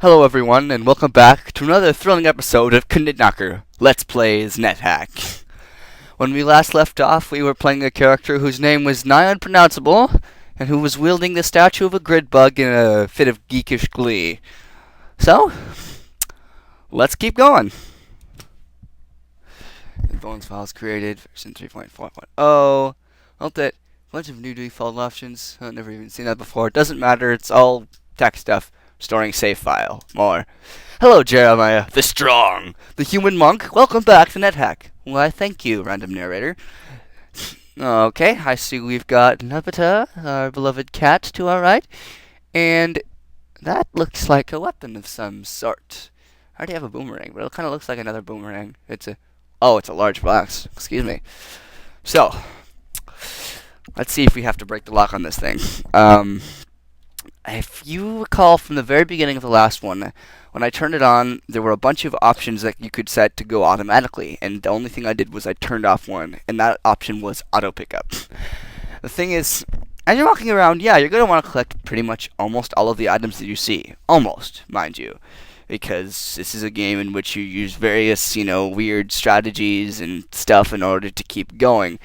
Hello everyone, and welcome back to another thrilling episode of Knocker Let's Plays NetHack. When we last left off, we were playing a character whose name was nigh unpronounceable, and who was wielding the statue of a grid bug in a fit of geekish glee. So, let's keep going. The Bones files created, version 3.4.0. Note that a bunch of new default options. I've never even seen that before. It doesn't matter, it's all tech stuff. Storing save file. More. Hello, Jeremiah, the Strong, the Human Monk. Welcome back to NetHack. Why, thank you, random narrator. Okay, I see we've got Nubita, our beloved cat, to our right. And that looks like a weapon of some sort. I already have a boomerang, but it kind of looks like another boomerang. It's a large box. Excuse me. So, let's see if we have to break the lock on this thing. If you recall from the very beginning of the last one, when I turned it on, there were a bunch of options that you could set to go automatically, and the only thing I did was I turned off one, and that option was auto pickup. The thing is, as you're walking around, yeah, you're going to want to collect pretty much almost all of the items that you see. Almost, mind you. Because this is a game in which you use various, weird strategies and stuff in order to keep going.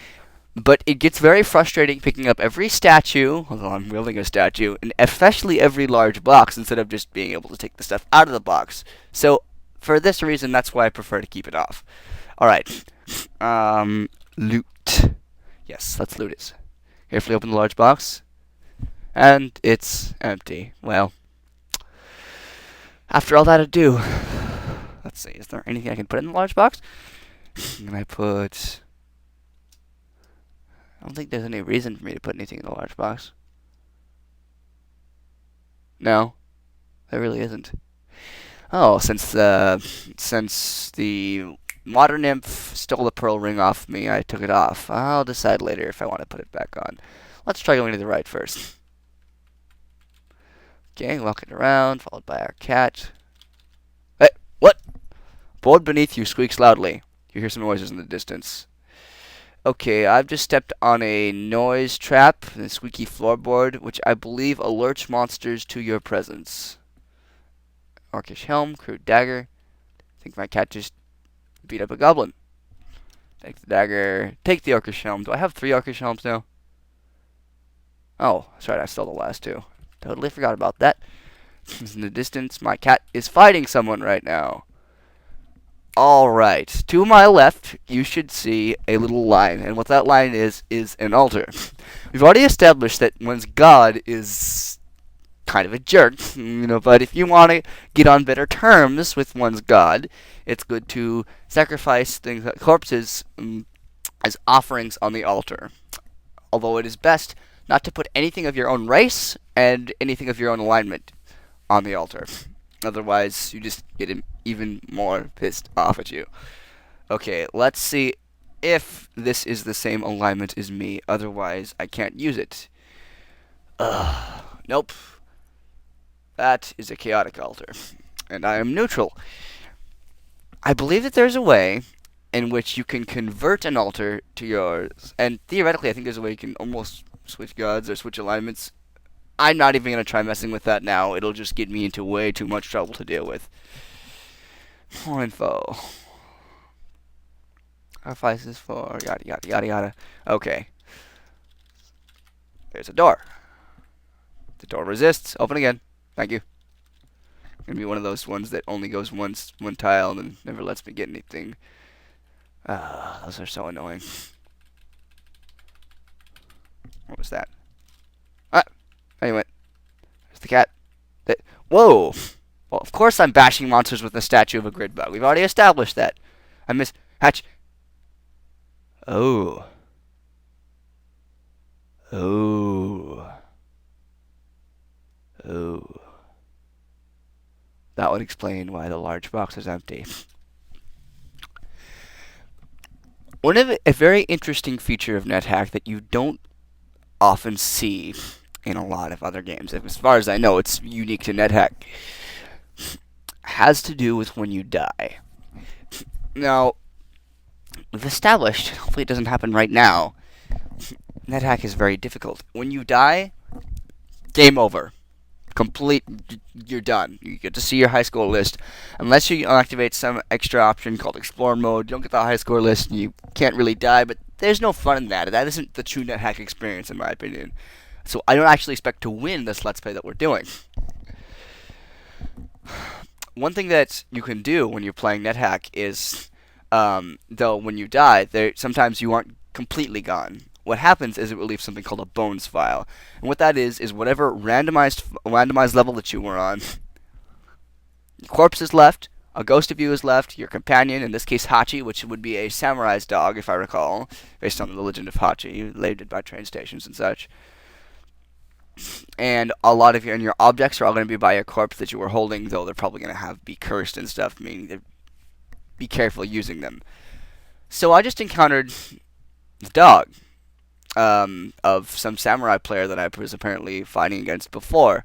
But it gets very frustrating picking up every statue, although I'm wielding a statue, and especially every large box instead of just being able to take the stuff out of the box. So, for this reason, that's why I prefer to keep it off. Alright. Loot. Yes, let's loot it. Carefully open the large box. And it's empty. Well, after all that ado, let's see, is there anything I can put in the large box? Can I put... I don't think there's any reason for me to put anything in the large box. No, there really isn't. Oh, since the water nymph stole the pearl ring off me, I took it off. I'll decide later if I want to put it back on. Let's try going to the right first. Okay, walking around, followed by our cat. Hey, what? Board beneath you squeaks loudly. You hear some noises in the distance. Okay, I've just stepped on a noise trap, a squeaky floorboard, which I believe alerts monsters to your presence. Orcish helm, crude dagger. I think my cat just beat up a goblin. Take the dagger, take the orcish helm. Do I have 3 orcish helms now? Oh, that's right, I stole the last 2. Totally forgot about that. In the distance, my cat is fighting someone right now. Alright, to my left, you should see a little line, and what that line is an altar. We've already established that one's god is kind of a jerk, but if you want to get on better terms with one's god, it's good to sacrifice things like corpses as offerings on the altar. Although it is best not to put anything of your own race and anything of your own alignment on the altar. Otherwise, you just get him even more pissed off at you. Okay, let's see if this is the same alignment as me. Otherwise, I can't use it. Nope. That is a chaotic altar. And I am neutral. I believe that there's a way in which you can convert an altar to yours. And theoretically, I think there's a way you can almost switch gods or switch alignments. I'm not even going to try messing with that now. It'll just get me into way too much trouble to deal with. More info. Sacrifice is for yada yada yada yada. Okay. There's a door. The door resists. Open again. Thank you. Gonna be one of those ones that only goes one tile and then never lets me get anything. Those are so annoying. What was that? Anyway, there's the cat. Whoa! Well, of course I'm bashing monsters with the statue of a grid bug. We've already established that. I miss Hatch. Oh. That would explain why the large box is empty. A very interesting feature of NetHack that you don't often see in a lot of other games, as far as I know, it's unique to NetHack, has to do with when you die. Now, we've established, hopefully it doesn't happen right now, NetHack is very difficult. When you die, game over. complete. You're done. You get to see your high score list, unless you activate some extra option called Explore Mode. You don't get the high score list, and you can't really die. But there's no fun in that. That isn't the true NetHack experience, in my opinion. So I don't actually expect to win this Let's Play that we're doing. One thing that you can do when you're playing NetHack is, though, when you die, sometimes you aren't completely gone. What happens is it will leave something called a bones file, and what that is whatever randomized level that you were on, your corpse is left, a ghost of you is left, your companion, in this case Hachi, which would be a samurai's dog, if I recall, based on the legend of Hachi, labeled by train stations and such. And a lot of your objects are all going to be by a corpse that you were holding, though they're probably going to be cursed and stuff, meaning be careful using them. So I just encountered the dog of some samurai player that I was apparently fighting against before.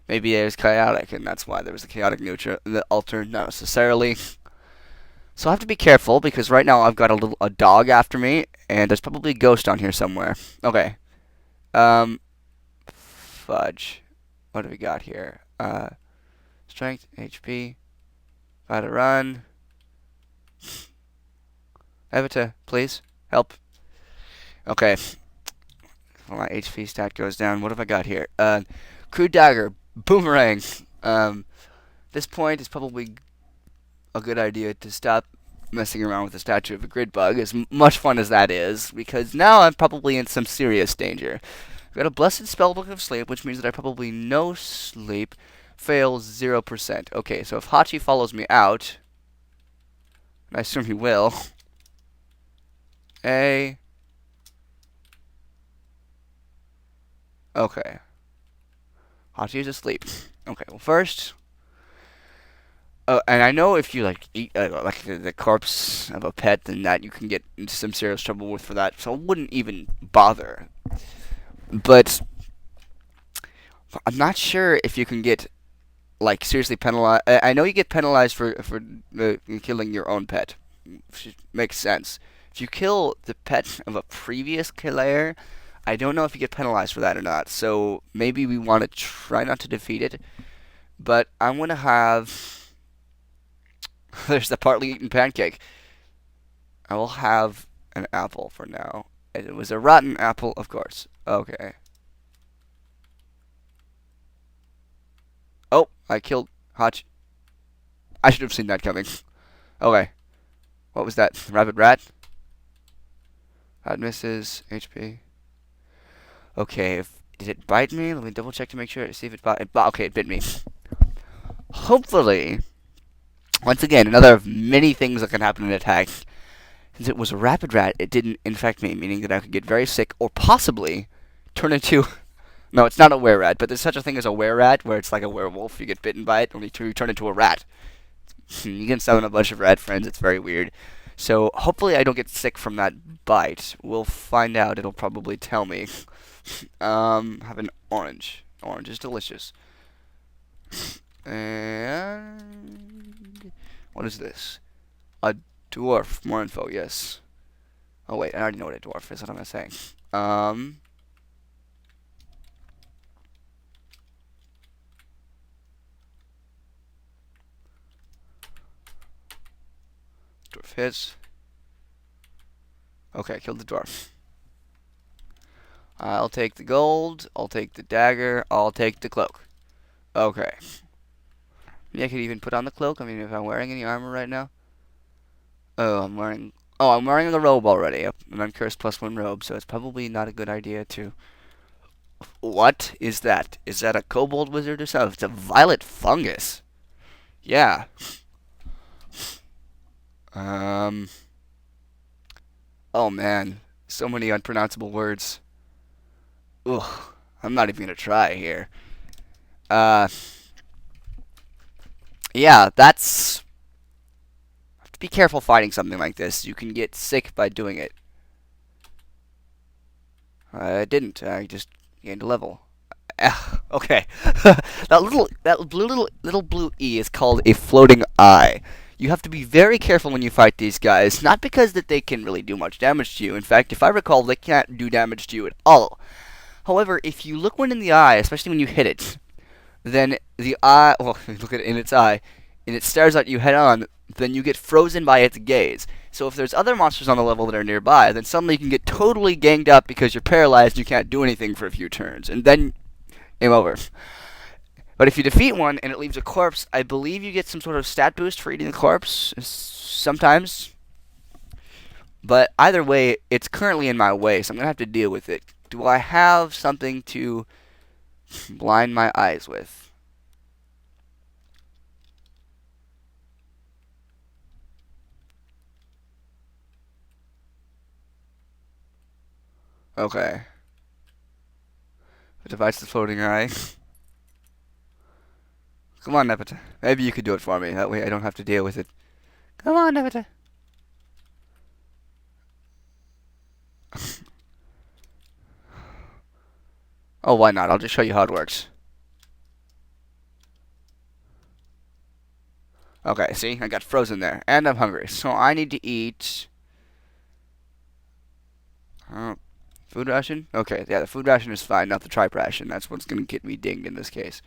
Maybe it was chaotic, and that's why there was a chaotic altar, not necessarily. So I have to be careful, because right now I've got a dog after me, and there's probably a ghost on here somewhere. Okay. Fudge. What do we got here? Strength, HP. Gotta run. Evita, please. Help. Okay. Well, my HP stat goes down. What have I got here? Crude dagger. Boomerang. This point is probably a good idea to stop messing around with the statue of a grid bug, as much fun as that is, because now I'm probably in some serious danger. I've got a blessed spellbook of sleep, which means that I probably no sleep, fails 0%. Okay, so if Hachi follows me out, and I assume he will, okay. Hachi is asleep. Okay, well first, and I know if you eat like the corpse of a pet, then that you can get into some serious trouble for that. So I wouldn't even bother. But I'm not sure if you can get seriously penalized. I know you get penalized for killing your own pet, which makes sense. If you kill the pet of a previous killer, I don't know if you get penalized for that or not. So maybe we want to try not to defeat it. But I'm gonna have. There's the partly eaten pancake. I will have an apple for now. And it was a rotten apple, of course. Okay. Oh, I killed Hotch. I should have seen that coming. Okay. What was that? Rabbit rat? That misses. HP. Okay, did it bite me? Let me double check to make sure. See if it bit. Okay, it bit me. Hopefully, once again, another of many things that can happen in an attack. Since it was a rapid rat, it didn't infect me, meaning that I could get very sick or possibly turn into... No, it's not a were-rat, but there's such a thing as a were-rat, where it's like a werewolf. You get bitten by it, only to turn into a rat. You can summon a bunch of rat friends. It's very weird. So hopefully I don't get sick from that bite. We'll find out. It'll probably tell me. Have an orange. Orange is delicious. And what is this? A dwarf. More info. Yes. Oh wait, I already know what a dwarf is. What am I saying? Dwarf hits. Okay, killed the dwarf. I'll take the gold. I'll take the dagger. I'll take the cloak. Okay. Maybe I could even put on the cloak. I mean, if I'm wearing any armor right now. I'm wearing a robe already. An uncursed +1 robe, so it's probably not a good idea to... What is that? Is that a kobold wizard or something? It's a violet fungus. Yeah. Oh man. So many unpronounceable words. Ugh. I'm not even gonna try here. Yeah, that's... Have to be careful fighting something like this. You can get sick by doing it. I didn't. I just gained a level. Okay. that little blue E is called a floating eye. You have to be very careful when you fight these guys. Not because that they can really do much damage to you. In fact, if I recall, they can't do damage to you at all. However, if you look one in the eye, especially when you hit it, then the eye, well, look at it in its eye, and it stares at you head on, then you get frozen by its gaze. So if there's other monsters on the level that are nearby, then suddenly you can get totally ganged up because you're paralyzed and you can't do anything for a few turns, and then game over. But if you defeat one and it leaves a corpse, I believe you get some sort of stat boost for eating the corpse, sometimes. But either way, it's currently in my way, so I'm going to have to deal with it. Do I have something to blind my eyes with? Okay. It divides the floating eye. Come on, Nepeta. Maybe you could do it for me. That way I don't have to deal with it. Come on, Nepeta. Oh, why not? I'll just show you how it works. Okay, see? I got frozen there. And I'm hungry. So I need to eat... food ration? Okay, yeah, the food ration is fine, not the tripe ration. That's what's going to get me dinged in this case.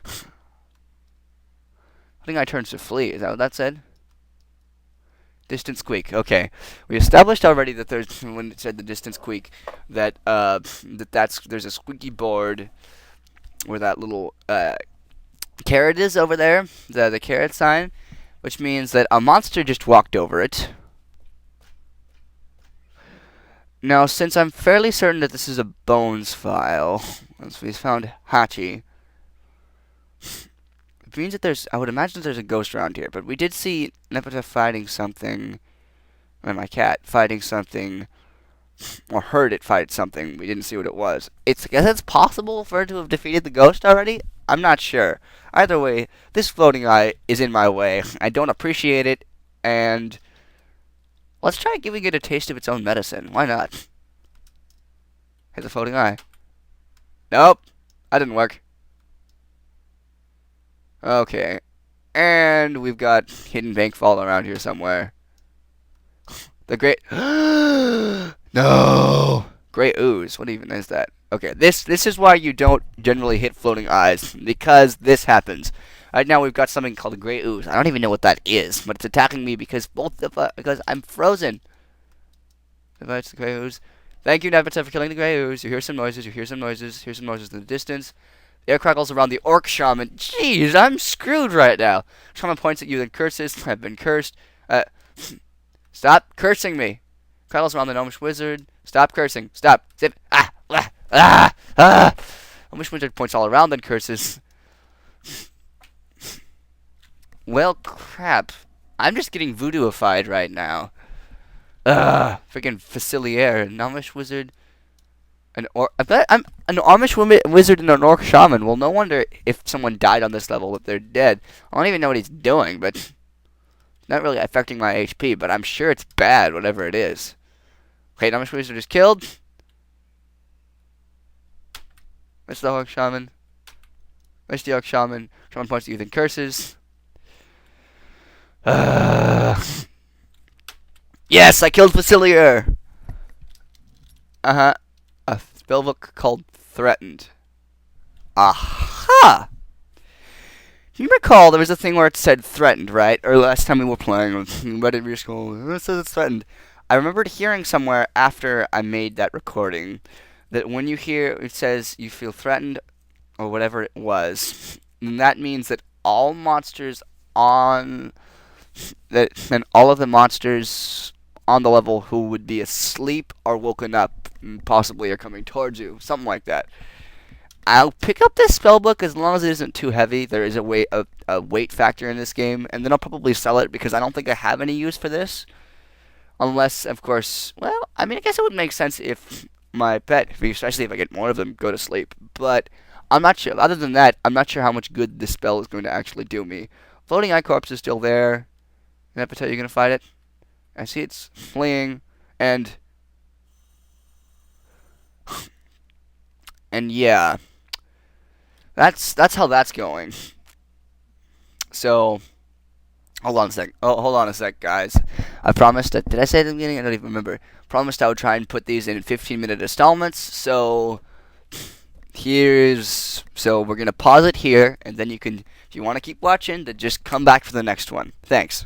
I think I turns to flee. Is that what that said? Distant squeak. Okay, we established already that there's when it said the distant squeak that there's a squeaky board where that little carrot is over there, the carrot sign, which means that a monster just walked over it. Now, since I'm fairly certain that this is a bones file, once we found Hachi, it means that I would imagine that there's a ghost around here, but we did see Nepeta fighting something, and my cat fighting something, or heard it fight something. We didn't see what it was. I guess it's possible for her to have defeated the ghost already? I'm not sure. Either way, this floating eye is in my way. I don't appreciate it, and let's try giving it a taste of its own medicine. Why not? Hit the floating eye. Nope. That didn't work. Okay. And we've got hidden bank fall around here somewhere. The great... No! Great ooze. What even is that? Okay, this is why you don't generally hit floating eyes, because this happens. Right now we've got something called a gray ooze. I don't even know what that is, but it's attacking me because because I'm frozen. Divides the gray ooze. Thank you, Nebita, for killing the gray ooze. You hear some noises. You hear some noises. Hear some noises in the distance. The air crackles around the orc shaman. Jeez, I'm screwed right now. Shaman points at you, then curses. I've been cursed. Stop cursing me. Crackles around the gnomish wizard. Stop cursing. Stop. Zip. Gnomish wizard points all around, then curses. Well, crap. I'm just getting voodooified right now. Freaking Facilier, an Amish wizard, I bet I'm an Amish wizard and an orc shaman. Well, no wonder if someone died on this level that they're dead. I don't even know what he's doing, but it's not really affecting my HP. But I'm sure it's bad, whatever it is. Okay, an Amish wizard is killed. Mr. the orc shaman. Mr. the orc shaman. Shaman points at you, then curses. Yes, I killed Facilier! Uh-huh. A spellbook called Threatened. Aha! You recall there was a thing where it said Threatened, right? Or last time we were playing, Reddit Reader School, it says it's Threatened. I remembered hearing somewhere after I made that recording that when you hear it says you feel threatened, or whatever it was, then that means that all monsters on... then all of the monsters on the level who would be asleep are woken up and possibly are coming towards you. Something like that. I'll pick up this spellbook as long as it isn't too heavy. There is a weight factor in this game, and then I'll probably sell it because I don't think I have any use for this. Unless, of course, well, I mean, I guess it would make sense if my pet, especially if I get more of them, go to sleep. But I'm not sure. Other than that, I'm not sure how much good this spell is going to actually do me. Floating Eye Corpse is still there. Nepeta, you gonna fight it? I see it's fleeing, and yeah, that's how that's going. So, hold on a sec. Oh, hold on a sec, guys. I promised that. Did I say at the beginning? I don't even remember. Promised I would try and put these in 15-minute installments. So, So we're gonna pause it here, and then you can, if you want to keep watching, then just come back for the next one. Thanks.